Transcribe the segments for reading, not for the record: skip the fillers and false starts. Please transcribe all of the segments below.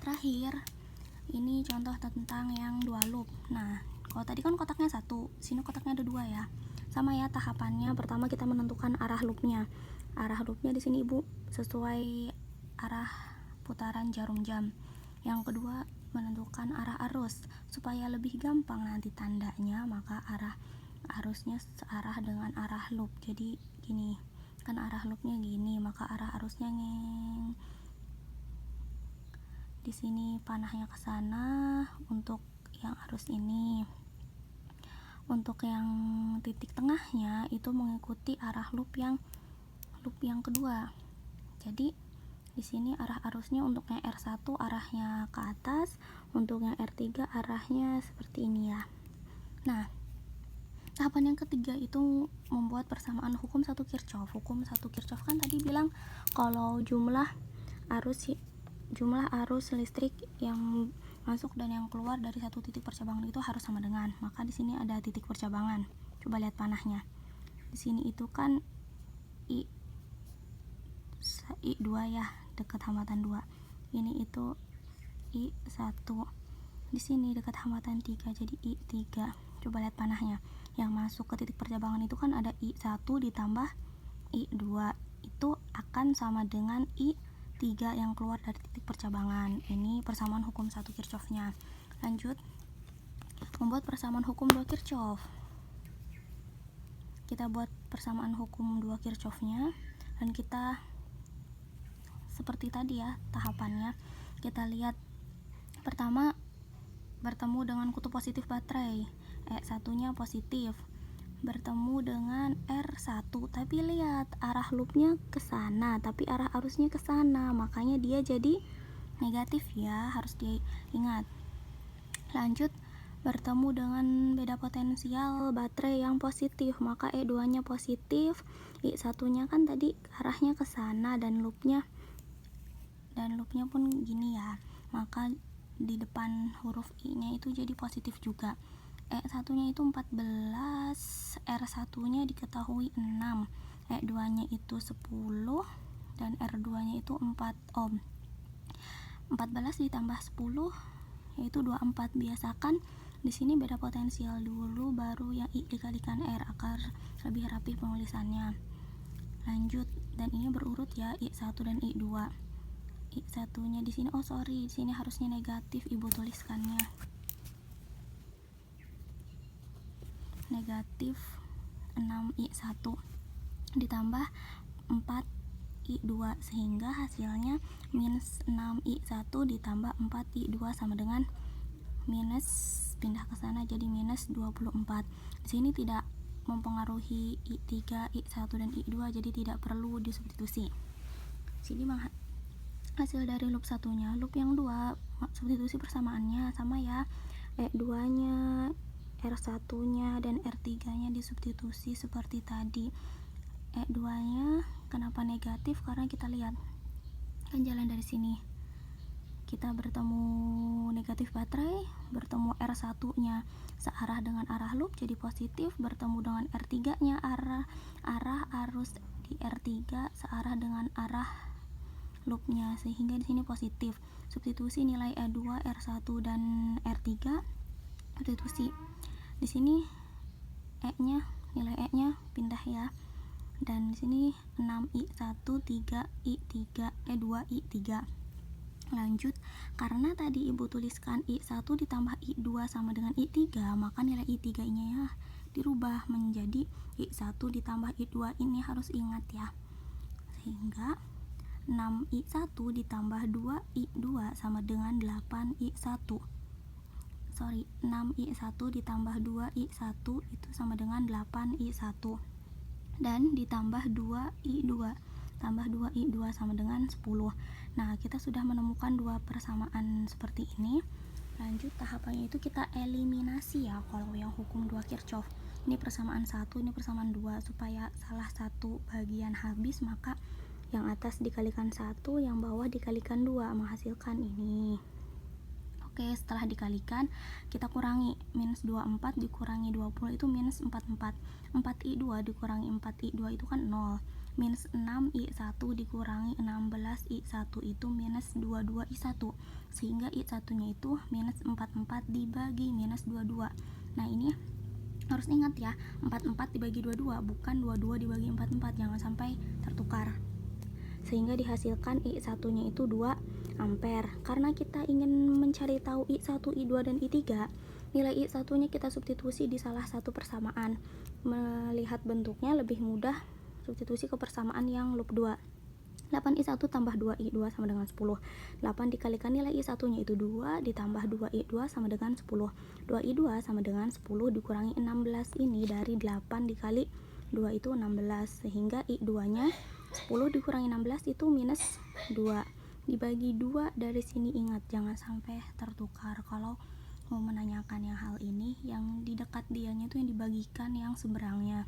Terakhir, ini contoh tentang yang dua loop. Nah, kalau tadi kan kotaknya satu, sini kotaknya ada dua ya. Sama ya tahapannya. Pertama kita menentukan arah loopnya. Arah loopnya di sini Ibu sesuai arah putaran jarum jam. Yang kedua menentukan arah arus. Supaya lebih gampang nanti tandanya, maka arah arusnya searah dengan arah loop. Jadi gini, kan arah loopnya gini, maka arah arusnya di sini panahnya ke sana untuk yang arus ini. Untuk yang titik tengahnya itu mengikuti arah loop yang kedua. Jadi di sini arah arusnya untuk yang R1 arahnya ke atas, untuk yang R3 arahnya seperti ini ya. Nah, tahapan yang ketiga itu membuat persamaan hukum 1 Kirchhoff. Hukum 1 Kirchhoff kan tadi bilang kalau jumlah arus listrik yang masuk dan yang keluar dari satu titik percabangan itu harus sama dengan. Maka di sini ada titik percabangan. Coba lihat panahnya. Di sini itu kan I2 ya, dekat hambatan 2. Ini itu I1. Di sini dekat hambatan 3, jadi I3. Coba lihat panahnya. Yang masuk ke titik percabangan itu kan ada I1 ditambah I2. Itu akan sama dengan I3 yang keluar dari titik percabangan. Ini persamaan hukum 1 Kirchhoff-nya. Lanjut, membuat persamaan hukum 2 Kirchhoff. Kita buat persamaan hukum 2 Kirchhoff-nya dan kita seperti tadi ya tahapannya. Kita lihat pertama bertemu dengan kutub positif baterai, E1-nya positif, bertemu dengan R1, tapi lihat arah loopnya ke sana, tapi arah arusnya ke sana, makanya dia jadi negatif ya, harus diingat. Lanjut, bertemu dengan beda potensial baterai yang positif, maka E2-nya positif, I1-nya kan tadi arahnya ke sana dan loopnya pun gini ya, maka di depan huruf I-nya itu jadi positif juga. E1-nya itu 14, R1-nya diketahui 6, E2-nya itu 10, dan R2-nya itu 4 ohm. 14 ditambah 10 yaitu 24. Biasakan di sini beda potensial dulu baru yang I dikalikan R agar lebih rapi penulisannya. Lanjut, dan ini berurut ya, I1 dan I2. I1-nya di sini di sini harusnya negatif, Ibu tuliskannya. Negatif 6I1 ditambah 4I2 sehingga hasilnya minus 6I1 ditambah 4I2 sama dengan minus, pindah ke sana jadi minus 24. Di sini tidak mempengaruhi I3, I1 dan I2, jadi tidak perlu disubstitusi. Sini hasil dari loop satunya. Loop yang 2 substitusi persamaannya sama ya, E2-nya, R1-nya dan R3-nya disubstitusi seperti tadi. E2-nya kenapa negatif? Karena kita lihat kan jalan dari sini, kita bertemu negatif baterai, bertemu R1-nya searah dengan arah loop jadi positif, bertemu dengan R3-nya arah arus di R3 searah dengan arah loopnya sehingga di sini positif. Substitusi nilai E2, R1 dan R3, substitusi. Di sini nilai E-nya pindah ya. Dan di sini 6I1, 3I3, E2I3. Lanjut, karena tadi Ibu tuliskan I1 ditambah I2 sama dengan I3, maka nilai I3-nya ya dirubah menjadi I1 ditambah I2. Ini harus ingat ya. Sehingga 6I1 ditambah 2I2 sama dengan 8I1. 6I1 ditambah 2I1 itu sama dengan 8I1. Dan ditambah 2I2. Tambah 2I2 sama dengan 10. Nah, kita sudah menemukan dua persamaan seperti ini. Lanjut, tahapannya itu kita eliminasi ya kalau yang hukum 2 Kirchhoff. Ini persamaan 1, ini persamaan 2. Supaya salah satu bagian habis, maka yang atas dikalikan 1, yang bawah dikalikan 2, menghasilkan ini. Oke, setelah dikalikan kita kurangi, minus 24 dikurangi 20 itu minus 44. 4I2 dikurangi 4I2 itu kan 0. minus 6I1 dikurangi 16I1 itu minus 22I1, sehingga I1 nya itu minus 44 dibagi minus 22. Nah ini harus ingat ya, 44 dibagi 22 bukan 22 dibagi 44, jangan sampai tertukar. Sehingga dihasilkan I1 nya itu 2 ampere. Karena kita ingin mencari tahu I1, I2 dan I3, nilai I1 nya kita substitusi di salah satu persamaan. Melihat bentuknya lebih mudah substitusi ke persamaan yang loop 2. 8I1 tambah 2I2 sama dengan 10. 8 dikalikan nilai I1 nya itu 2 ditambah 2I2 sama dengan 10. 2I2 sama dengan 10 dikurangi 16 ini dari 8 dikali 2 itu 16, sehingga I2 nya 10 dikurangi 16 itu minus 2. Dibagi 2 dari sini, ingat jangan sampai tertukar kalau mau menanyakan yang hal ini. Yang di dekat dianya itu yang dibagikan yang seberangnya.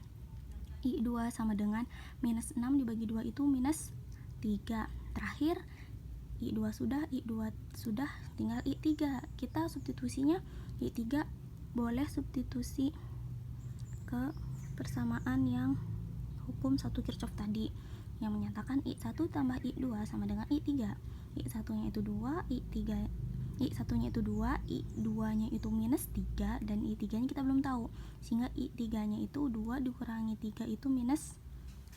I2 sama dengan minus 6 dibagi 2 itu minus 3. Terakhir I2 sudah, tinggal I3. Kita substitusinya I3 boleh substitusi ke persamaan yang hukum 1 Kirchhoff tadi, yang menyatakan I1 tambah I2 sama dengan I3. I1 nya itu 2, I1 nya itu 2, I2 nya itu minus 3, dan I3 nya kita belum tahu, sehingga I3 nya itu 2 dikurangi 3 itu minus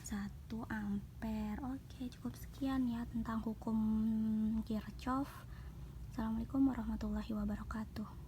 1 ampere. Oke, cukup sekian ya tentang hukum Kirchhoff. Assalamualaikum warahmatullahi wabarakatuh.